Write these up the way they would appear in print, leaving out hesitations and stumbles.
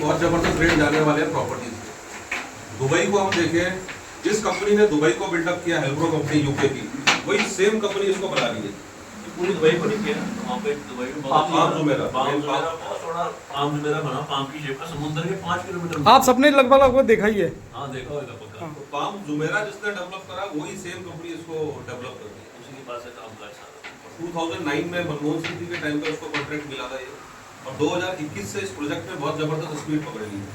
बहुत जबरदस्त रेट जाने वाले हैं प्रॉपर्टीज के। दुबई को हम देखें, जिस कंपनी ने दुबई को बिल्डअप किया, हेल्ब्रो कंपनी यूके की, वही सेम कंपनी इसको बना रही है। पूरी दुबई को नहीं किया, वहाँ पे दुबई में पाम जुमेरा बहुत थोड़ा पाम जुमेरा बना, पाम की शेप का, समुद्र के 5 किलोमीटर। आप सबने लगभग देखा ही है। हाँ देखा होगा पक्का। तो पाम जुमेरा जिसने डेवलप करा, वही सेम कंपनी इसको डेवलप कर दी। उसी के पास से काम का सारा 2009 में मनमोहन सिंह जी के टाइम पे उसको कॉन्ट्रैक्ट मिला था ये, और 2021 से इस प्रोजेक्ट में बहुत जबरदस्त स्पीड पकड़ ली है।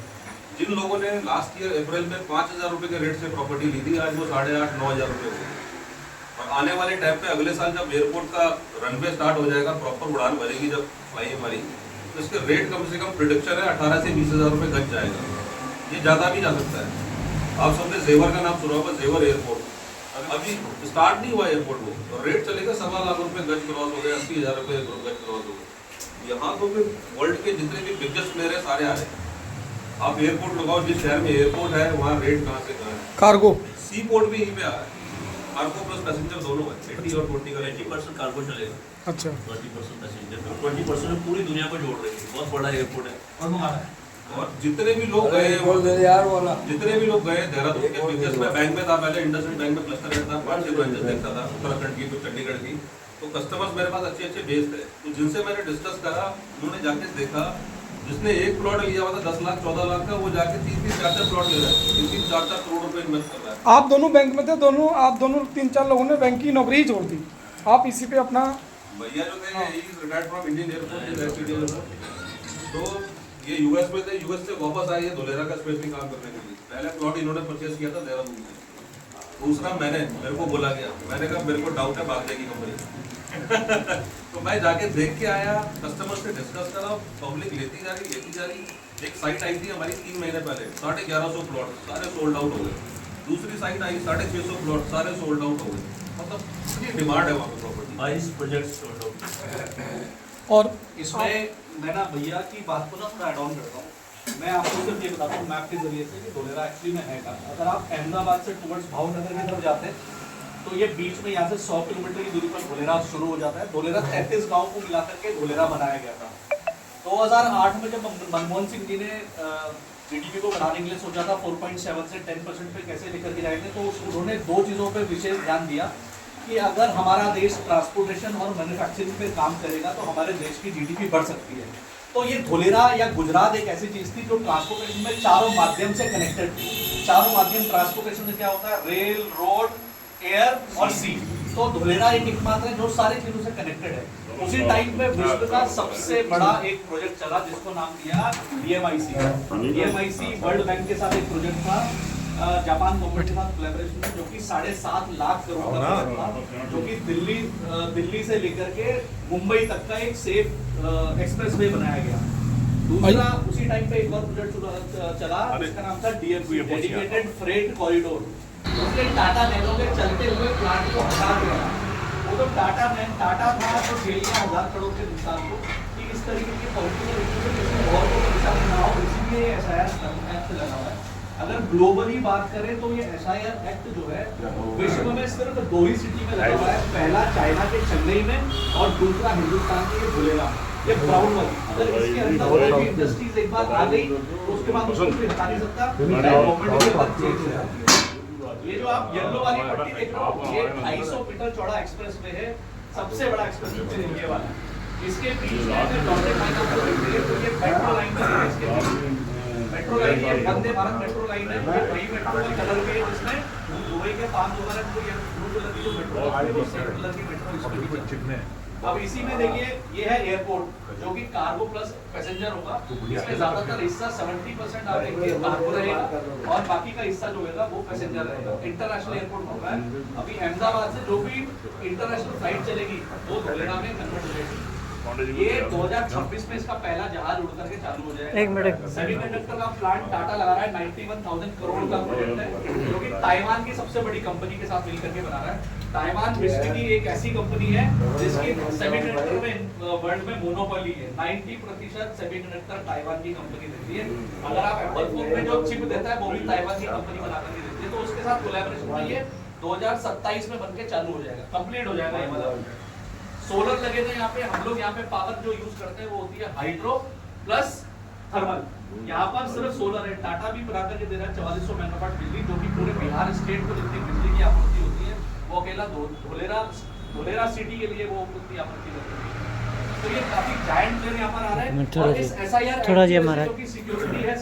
जिन लोगों ने लास्ट ईयर अप्रैल में 5,000 रुपए के रेट से प्रॉपर्टी ली थी, आज वो 8,500-9,000 रुपये हो गई। और आने वाले टाइम पे अगले साल जब एयरपोर्ट का रनवे स्टार्ट हो जाएगा, प्रॉपर उड़ान भरेगी जब फ्लाई हमारी, तो इसके रेट कम से कम प्रिडिक्शन है 18 से 20,000 रुपये गज जाएगा। ये ज़्यादा भी जा सकता है। आप सबने जेवर का नाम सुना होगा, जेवर एयरपोर्ट अभी स्टार्ट नहीं हुआ एयरपोर्ट, वो रेट चलेगा 1.25 लाख रुपये गज क्रॉस हो गए, 80,000 रुपये गज क्रॉस हो गए। यहाँ तो फिर वर्ल्ड के जितने भी बिगेस्ट प्लेयर है सारे आ रहे हैं। आप एयरपोर्ट लगाओ, जिस शहर में एयरपोर्ट है वहाँ रेट कहाँ से कहाँ है। कार्गो सी पोर्ट भी यहीं पे आ रहा है, कार्गो प्लस पैसेंजर दोनों है, 80 और 20 का 80% कार्गो चलेगा, अच्छा 20% पैसेंजर, 20% पूरी दुनिया को जोड़ रही है। बहुत बड़ा एयरपोर्ट है और हमारा है। और जितने भी लोग गए, जितने भी लोग गए देहरादून के बिजनेस में, बैंक में था पहले, इंडसइंड बैंक में क्लस्टर हेड था, 5-6 ब्रांचेस देखता था, उत्तराखंड की तो चंडीगढ़ की। तो कस्टमर्स मेरे पास अच्छे बेस्ड है, तो जिनसे मैंने डिस्कस करा, उन्होंने जाके देखा, जिसने एक प्लॉट लिया हुआ था 10 लाख 14 लाख का, वो जाके 3-4 प्लॉट ले रहा है, 3-4 करोड़ रुपए इन्वेस्ट कर रहा है। आप दोनों बैंक में थे, आप दोनों 3-4 लोगों ने बैंक की नौकरी ही छोड़ दी, आप इसी पे अपना। भैया जो थे, रिटायर्ड फ्रॉम इंडियन एयरफोर्स, तो ये यूएस में थे, यूएस से वापस आए धोलेरा का स्पेस में काम करने के लिए। पहले प्लॉट इन्होंने परचेज किया था देहरादून में, दूसरा मेरे को बोला गया, मैंने कहा मेरे को डाउट है भाग जाएगी कंपनी। तो मैं जाके देख के आया, कस्टमर से डिस्कस करा, पब्लिक लेती जा रही। एक साइट आई थी हमारी 3 महीने पहले, 1150 प्लॉट सारे सोल्ड आउट हो गए। दूसरी साइट आई 650 प्लॉट सारे सोल्ड आउट हो गए। मतलब इतनी डिमांड है वहाँ पे प्रॉपर्टी। 22 project sold out. और इसमें मैं ना भैया की बात को ना थोड़ा एड ऑन करता हूँ। मैं आपको सिर्फ ये बताता हूँ मैप के जरिए से कि धोलेरा एक्चुअली में है कहाँ। अगर आप अहमदाबाद से टुवर्ड्स भावनगर की तरफ जाते हैं तो ये बीच में यहाँ से 100 किलोमीटर की दूरी पर धोलेरा शुरू हो जाता है। धोलेरा 33 गाँव को मिलाकर के धोलेरा बनाया गया था। 2008 में जब मनमोहन सिंह जी ने जीडीपी को बढ़ाने के लिए सोचा था 4.7 से 10% पे कैसे लेकर के जाएंगे, तो उन्होंने 2 चीज़ों पे विशेष ध्यान दिया कि अगर हमारा देश ट्रांसपोर्टेशन और मैन्युफैक्चरिंग पे काम करेगा तो हमारे देश की जीडीपी बढ़ सकती है। तो ये धोलेरा या गुजरात एक ऐसी चीज़ थी जो ट्रांसपोर्टेशन में चारों माध्यम से कनेक्टेड थी। चारों माध्यम ट्रांसपोर्टेशन में क्या होता है, रेल, रोड, एयर और सी। तो धोलेरा एक एकमात्र है जो सारी चीजों से कनेक्टेड है। उसी टाइम में विश्व का सबसे बड़ा एक प्रोजेक्ट चला जिसको नाम दिया DMIC। DMIC वर्ल्ड बैंक के साथ एक प्रोजेक्ट था, जापान गवर्नमेंट के साथ कोलैबोरेशन में, जो कि 7.5 लाख करोड़ का प्रोजेक्ट था, जो कि दिल्ली से लेकर के मुंबई तक का एक सेफ एक्सप्रेसवे बनाया गया। दूसरा उसी टाइम पे एक और प्रोजेक्ट चला जिसका नाम था DFC, डेडिकेटेड फ्रेट कॉरिडोर। उसके टाटा नैनो के चलते हुए प्लांट को हटा दिया। वो तो टाटा था तो झेल गया 1000 करोड़ के नुकसान को कि इस तरीके की पॉलिटिकल और को नुकसान ना हो, इसीलिए SIR एक्ट लगा हुआ है। अगर ग्लोबली बात करें तो ये SIR एक्ट जो है विश्व में सिर्फ 2 ही सिटी में लगा हुआ है। पहला चाइना के चेन्नई में और दूसरा हिंदुस्तान के धोलेरा में। ये ब्राउन वाली, अगर इसके अंदर कोई भी इंडस्ट्रीज एक बार आ गई तो उसके बाद उसको कोई हटा नहीं सकता, गवर्नमेंट के बाद चेंज हो जाती है। ये जो आप येलो वाली पट्टी देख रहे हो, ये 250 मीटर चौड़ा एक्सप्रेसवे है, सबसे बड़ा एक्सप्रेसवे ये वाला। इसके बीच में अगर डॉटेड लाइन आपको दिख रही है तो ये मेट्रो लाइन है। इसके बीच मेट्रो लाइन, ये वंदे भारत मेट्रो लाइन है। ये वही मेट्रो का कलर भी है जिसमें दुबई के 5 वगैरह को ये ब्लू कलर की जो मेट्रो है वो सेम कलर की मेट्रो इसके बीच। अब इसी में देखिए ये है एयरपोर्ट जो कि कार्गो प्लस पैसेंजर होगा। इसमें ज्यादातर हिस्सा 70% आप देखिए कार्गो रहेगा और बाकी का हिस्सा जो होगा वो पैसेंजर रहेगा। इंटरनेशनल एयरपोर्ट होगा। अभी अहमदाबाद से जो भी इंटरनेशनल फ्लाइट चलेगी वो धोलेरा में कन्वर्ट हो जाएगी। ये 2026 में इसका पहला जहाज उड़ करके चालू हो जाएगा। 1 मिनट। सेमीकंडक्टर का प्लांट टाटा लगा रहा है, 91,000 करोड़ का प्रोजेक्ट है जो कि ताइवान की सबसे बड़ी कंपनी के साथ मिलकर के बना रहा है। ताइवान विश्व की एक ऐसी कंपनी है जिसकी सेमीकंडक्टर में वर्ल्ड में मोनोपोली है। 90% सेमीकंडक्टर ताइवान की कंपनी देती है। अगर आप एप्पल फोन में जो चिप देता है वो भी ताइवान की कंपनी बना करके देती है। तो उसके साथ कोलैबोरेशन में ये 2027 में बनके चालू हो जाएगा, कंप्लीट हो जाएगा ये वाला। सोलर लगे थे यहाँ पे। हम लोग यहाँ पे पावर जो यूज करते हैं वो होती है हाइड्रो प्लस थर्मल। यहाँ पर सिर्फ सोलर है, टाटा भी बना करके दे रहा है 4400 मेगावाट बिजली, जो कि पूरे बिहार स्टेट को जितनी बिजली की आपूर्ति होती है वो अकेला धोलेरा सिटी के लिए वो उतनी आपूर्ति करती है। तो ये काफी जायंट प्लेयर यहाँ पर आ रहा है। और इस SIR थोड़ा जी हमारा जो कि सिक्योरिटी है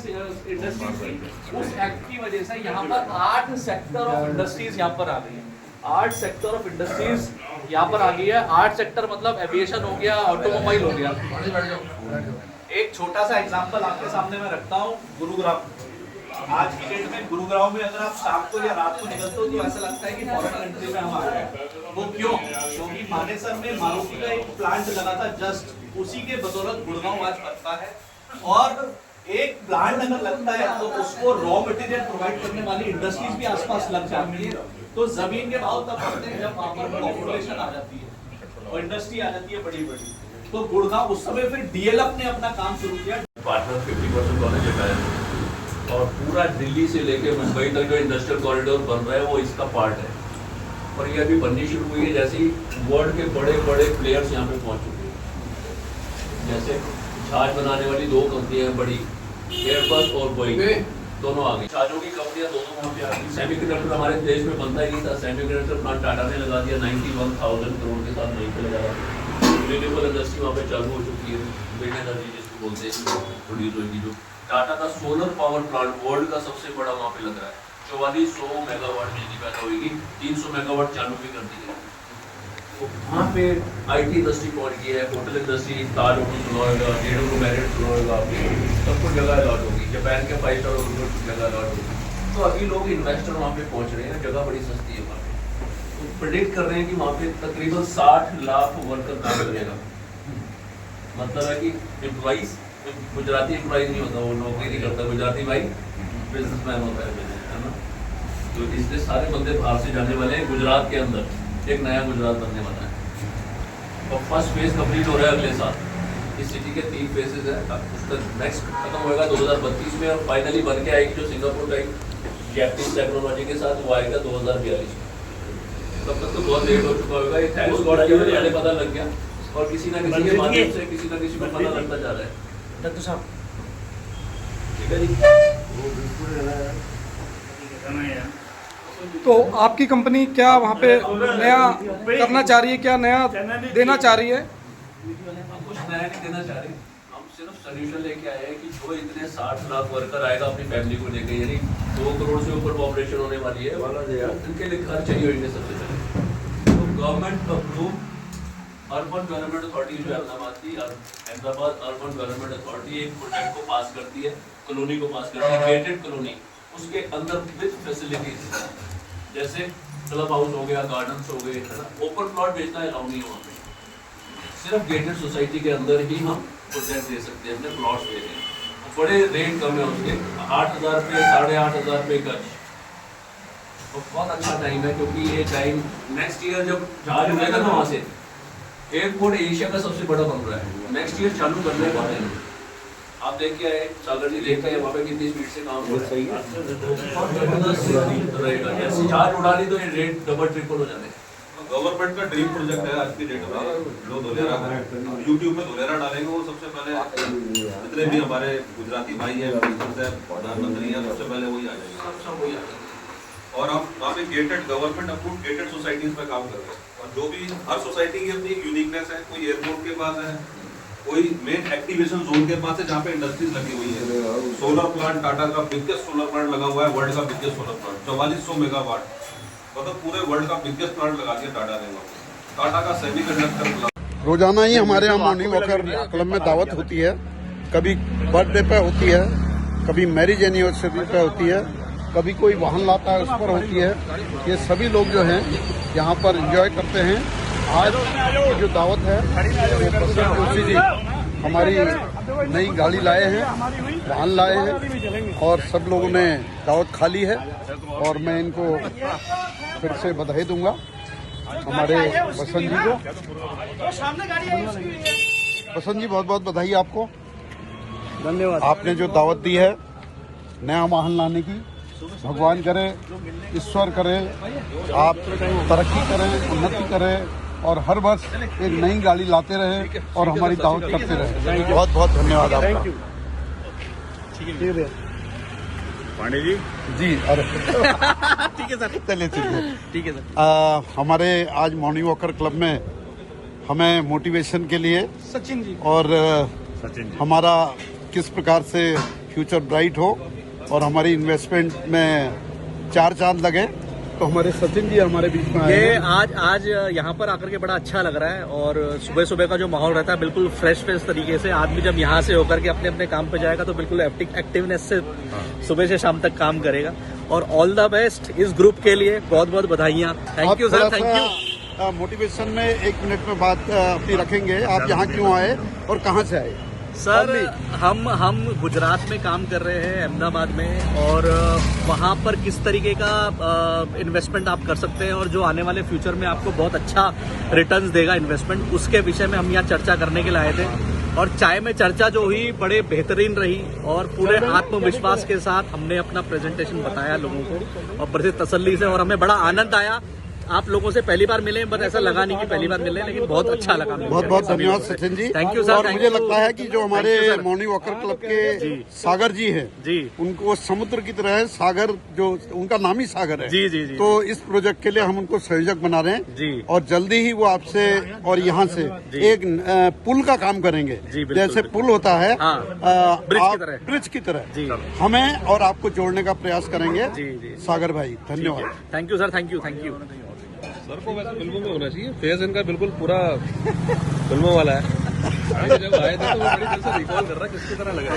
इंडस्ट्रीज की, उस एक्ट की वजह से यहाँ पर 8 सेक्टर ऑफ इंडस्ट्रीज यहाँ पर आ गई है। 8 सेक्टर ऑफ इंडस्ट्रीज यहाँ पर आ गई है। 8 सेक्टर मतलब एविएशन हो गया, ऑटोमोबाइल हो गया। एक छोटा सा एग्जांपल आपके सामने मैं रखता हूँ, गुरुग्राम। आज की डेट में गुरुग्राम में अगर आप शाम को या रात को निकलते हो तो ऐसा लगता है कि फॉरेन कंट्री में हम आ गए हैं। वो क्यों? क्योंकि मानेसर में मारुति का एक प्लांट लगा था, जस्ट उसी के बदौलत गुड़गांव आज बनता है। और एक प्लांट अगर लगता है तो उसको रॉ मटेरियल प्रोवाइड करने वाली इंडस्ट्रीज भी आसपास लग जाती है। तो जमीन के भाव तब बढ़ते हैं जब वहां पर पॉपुलेशन आ जाती है और इंडस्ट्री आ जाती है बड़ी बड़ी। तो गुड़गांव उस समय फिर DLF ने अपना काम शुरू किया। पार्टनर 50% वाले जगह है और पूरा दिल्ली से लेके मुंबई तक जो इंडस्ट्रियल कॉरिडोर बन रहा है वो इसका पार्ट है। और ये अभी बननी शुरू हुई है जैसे ही वर्ल्ड के बड़े बड़े प्लेयर्स यहाँ पे पहुँच चुके हैं। जैसे जहाज बनाने वाली 2 कंपनियां बड़ी, एयरबस और बोइंग, दोनों आ गई। जहाजों की कंपनियां दोनों वहाँ पे आ गई। सेमीकंडक्टर हमारे देश में बनता ही नहीं था, सेमीकंडक्टर प्लांट टाटा ने लगा दिया 91,000 करोड़ के साथ नहीं पे लगा। रिन्यूएबल इंडस्ट्री वहाँ पे चालू हो चुकी है, विंड एनर्जी जिसको बोलते हैं प्रोड्यूस होगी। जो टाटा का सोलर पावर प्लांट वर्ल्ड का सबसे बड़ा वहाँ पे लग रहा है। 4400 मेगावाट बिजली पैदा होगी, 300 मेगावाट चालू भी कर दी है। तो वहाँ पे IT इंडस्ट्री पहुँच गई है, होटल इंडस्ट्री, ताज होटल सुना होगा, JW मैरियट सुना होगा, सबको जगह अलॉट होगी। जापान के 5 स्टार होटल की जगह अलॉट होगी। तो अभी लोग इन्वेस्टर वहाँ पे पहुँच रहे हैं, जगह बड़ी सस्ती है वहाँ पे। तो प्रेडिक्ट कर रहे हैं कि वहाँ पे तकरीबन 60 लाख वर्कर काम करेगा। मतलब है कि एम्प्लॉइज, गुजराती एम्प्लॉइज नहीं होता, वो नौकरी नहीं करता, गुजराती भाई बिजनेसमैन होता है ना। तो इसलिए सारे बंदे बाहर से जाने वाले हैं। गुजरात के अंदर एक नया गुजरात बनने वाला है और फर्स्ट फेज कंप्लीट हो रहा है अगले साल। इस सिटी के 3 फेजेस है, उसका नेक्स्ट खत्म होएगा 2032 में और फाइनली बन के आएगी जो सिंगापुर का जैपनीज टेक्नोलॉजी के साथ वो आएगा 2042 में। तब तक तो बहुत लेट हो चुका होगा। ये थैंक्स गॉड कि मुझे पहले पता लग गया और किसी ना किसी के माध्यम से किसी ना किसी को पता लगता जा रहा है। डॉक्टर साहब ठीक है जी। तो आपकी कंपनी क्या वहाँ पे नया करना चाह रही है, क्या नया देना चाह रही है? हम कुछ नया नहीं देना चाह रहे, हम सिर्फ सोल्यूशन लेके आए हैं कि जो इतने 60 लाख वर्कर आएगा अपनी फैमिली को लेके, यानी 2 करोड़ से ऊपर पॉपुलेशन होने वाली है, उनके लिए घर चाहिए होंगे सबसे पहले। तो government approve urban development authority जो अहमदाबाद की, अहमदाबाद अर्बन डेवलपमेंट अथॉरिटी एक प्रोजेक्ट को पास करती है, कॉलोनी को पास करती है, गेटेड कॉलोनी, उसके अंदर विद फैसिलिटीज जैसे क्लब हाउस हो गया, गार्डन्स हो गए, ओपन प्लॉट बेचना अलाउ नहीं वहाँ पे। सिर्फ गेटेड सोसाइटी के अंदर ही हम प्रोजेक्ट दे सकते हैं, अपने प्लॉट्स दे रहे हैं। बड़े रेट कम है उसके, 8,000 रुपये 8,500 रुपये गज। तो बहुत अच्छा टाइम है क्योंकि ये टाइम नेक्स्ट ईयर जब जहाज उड़ेगा ना वहाँ से, एयरपोर्ट एशिया का सबसे बड़ा बन रहा है, नेक्स्ट ईयर चालू करने वाले हैं। आप देख के आए, सागर जी देख के आए वहाँ पे कितनी स्पीड से काम हो रहा है। रहेगा जैसे जहाज उड़ा ली तो ये रेट डबल ट्रिपल हो जाने। गवर्नमेंट का ड्रीम प्रोजेक्ट है आज की डेट में, जो धोलेरा है, यूट्यूब में धोलेरा डालेंगे वो सबसे पहले जितने भी हमारे गुजराती भाई हैं, प्रधानमंत्री हैं, सबसे पहले वही आ जाएंगे, सब वही आ जाएगा। और हम वहाँ पे gated government approve gated societies पे काम कर रहे हैं। और जो भी हर सोसाइटी की अपनी यूनिकनेस है, कोई एयरपोर्ट के पास है, कोई मेन एक्टिवेशन जोन के पास है जहाँ पे इंडस्ट्रीज लगी हुई है। सोलर प्लांट, टाटा का बिगेस्ट सोलर प्लांट लगा हुआ है, वर्ल्ड का बिगेस्ट सोलर प्लांट 4400 मेगावाट, मतलब पूरे वर्ल्ड का बिगेस्ट प्लांट लगा दिया टाटा ने। टाटा का सेमीकंडक्टर प्लांट रोजाना ही हमारे यहाँ मॉर्निंग वॉकर क्लब में दावत होती है, कभी बर्थडे पे होती है, कभी मैरिज एनिवर्सरी पे होती है, कभी कोई वाहन लाता है उस पर होती है। ये सभी लोग जो हैं यहाँ पर एंजॉय करते हैं। आज की जो दावत है वो प्रसन्न जोशी जी हमारी नई गाड़ी लाए हैं, वाहन लाए हैं और सब लोगों ने दावत खा ली है और मैं इनको फिर से बधाई दूंगा हमारे बसंत जी को। बसंत जी बहुत बहुत बधाई आपको, धन्यवाद। आपने जो दावत दी है नया वाहन लाने की, भगवान करे, ईश्वर करे, आप तरक्की करें, उन्नति करें और हर वर्ष एक नई गाड़ी लाते रहे और हमारी दावत करते रहे। बहुत बहुत धन्यवाद आपका। ठीक है भैया। पांडे जी जी अरे ठीक है सर, चलिए चलिए ठीक है सर। हमारे आज मॉर्निंग वॉकर क्लब में हमें मोटिवेशन के लिए सचिन जी और हमारा किस प्रकार से फ्यूचर ब्राइट हो और हमारी इन्वेस्टमेंट में चार चांद लगे, तो हमारे सचिन जी हमारे बीच में आए ये हैं। आज यहाँ पर आकर के बड़ा अच्छा लग रहा है और सुबह सुबह का जो माहौल रहता है बिल्कुल फ्रेश तरीके से आदमी जब यहाँ से होकर के अपने अपने काम पे जाएगा तो बिल्कुल एक्टिवनेस से सुबह से शाम तक काम करेगा। और ऑल द बेस्ट इस ग्रुप के लिए, बहुत बहुत बधाइयाँ। Thank you sir, thank you. Motivation में 1 मिनट में बात अपनी रखेंगे। आप यहाँ क्यों आए और कहाँ से आए? सर हम गुजरात में काम कर रहे हैं, अहमदाबाद में, और वहाँ पर किस तरीके का इन्वेस्टमेंट आप कर सकते हैं और जो आने वाले फ्यूचर में आपको बहुत अच्छा रिटर्न्स देगा इन्वेस्टमेंट, उसके विषय में हम यहाँ चर्चा करने के लिए आए थे। और चाय में चर्चा जो हुई बड़े बेहतरीन रही और पूरे आत्मविश्वास के साथ हमने अपना प्रेजेंटेशन बताया लोगों को और बड़ी तसल्ली से, और हमें बड़ा आनंद आया। आप लोगों से पहली बार मिले, बट ऐसा लगा नहीं कि पहली बार मिले, लेकिन बहुत अच्छा लगा। बहुत बहुत धन्यवाद Sachin ji. Thank you sir. और मुझे लगता है कि जो हमारे मॉर्निंग वॉकर क्लब के सागर जी हैं जी, उनको समुद्र की तरह है सागर, जो उनका नाम ही सागर है। जी जी जी। तो इस प्रोजेक्ट के लिए हम उनको संयोजक बना रहे हैं जी। और जल्दी ही वो आपसे और यहाँ से एक पुल का काम करेंगे। जी, बिल्कुल, जैसे पुल होता है ब्रिज की तरह जी, हमें और आपको जोड़ने का प्रयास करेंगे। जी जी। सागर भाई धन्यवाद। Thank you sir, thank you, thank you. Sir को वैसे फिल्मों में होना चाहिए, फेस इनका बिल्कुल पूरा फिल्मों वाला है। जब आए थे तो वो बड़ी दिल से रिकॉल कर रहा है, किसकी तरह लग रहा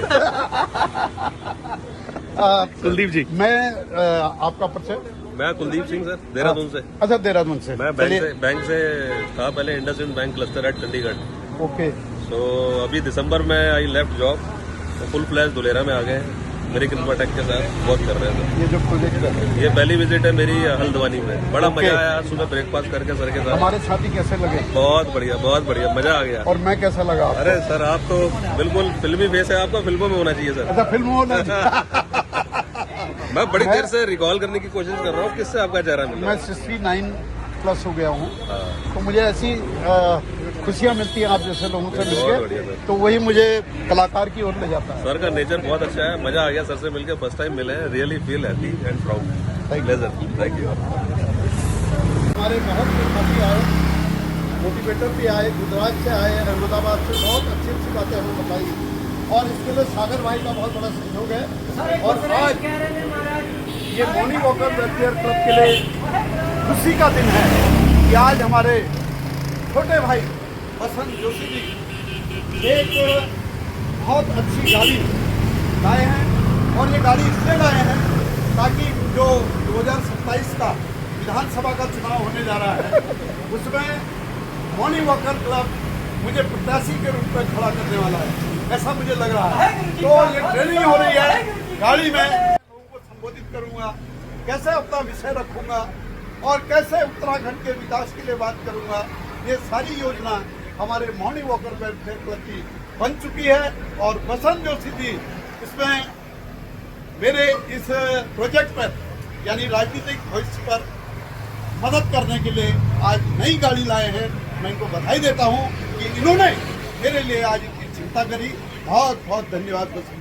है। कुलदीप जी, मैं आपका परिचय? मैं कुलदीप सिंह सर, देहरादून से। अच्छा, देहरादून से। मैं बैंक से था पहले, IndusInd bank cluster eight Chandigarh. Okay. तो अभी दिसंबर में आई लेफ्ट जॉब, तो फुल फ्लैश धुलेरा में आ गए हैं। मेरी किन्फाटेक के साथ वर्क कर रहे हैं। ये जो प्रोजेक्ट है, ये पहली विजिट है मेरी हल्द्वानी में। बड़ा मजा आया आज सुबह ब्रेकफास्ट करके सर के साथ। हमारे साथी कैसे लगे? बहुत बढ़िया, मजा आ गया। और मैं कैसा लगा आपको? अरे सर, आप तो बिल्कुल फिल्मी फेस है, आपका फिल्मों में होना चाहिए सर। अच्छा, फिल्म होना मैं बड़ी देर से रिकॉल करने की कोशिश कर रहा हूँ, किससे आपका चेहरा मिला? मैं 69+ हो गया हूँ, तो मुझे ऐसी खुशियाँ मिलती हैं आप जैसे लोगों से मिलकर, तो वही मुझे कलाकार की ओर ले जाता है। सर का नेचर बहुत अच्छा है, मजा आ गया सर से मिलकर। फर्स्ट टाइम मिले हैं, really feel happy and proud. Thank you. हमारे बहुत से साथी आए, मोटिवेटर भी आए, गुजरात से आए, अहमदाबाद से, बहुत अच्छी अच्छी बातें हमें बताई और इसके लिए सागर भाई का बहुत बड़ा सहयोग है। और आज ये मॉर्निंग वॉकर वेलफेयर क्लब के लिए खुशी का दिन है कि आज हमारे छोटे भाई बसंत जोशी जी एक बहुत अच्छी गाड़ी लाए हैं। और ये गाड़ी इसलिए लाए हैं ताकि जो 2027 का विधानसभा का चुनाव होने जा रहा है, उसमें मॉर्निंग वॉकर क्लब मुझे प्रत्याशी के रूप में खड़ा करने वाला है, ऐसा मुझे लग रहा है। तो ये ट्रेनिंग हो रही है गाड़ी में, लोगों को संबोधित करूंगा, कैसे अपना विषय रखूंगा और कैसे उत्तराखंड के विकास के लिए बात करूंगा। ये सारी योजना हमारे मॉर्निंग वॉकर वेलफेयर क्लब की बन चुकी है और बसंत जोशी जी इसमें मेरे इस प्रोजेक्ट पर, यानी राजनीतिक भविष्य पर मदद करने के लिए आज नई गाड़ी लाए हैं। मैं इनको बधाई देता हूं कि इन्होंने मेरे लिए आज इतनी चिंता करी। बहुत बहुत धन्यवाद बसंत।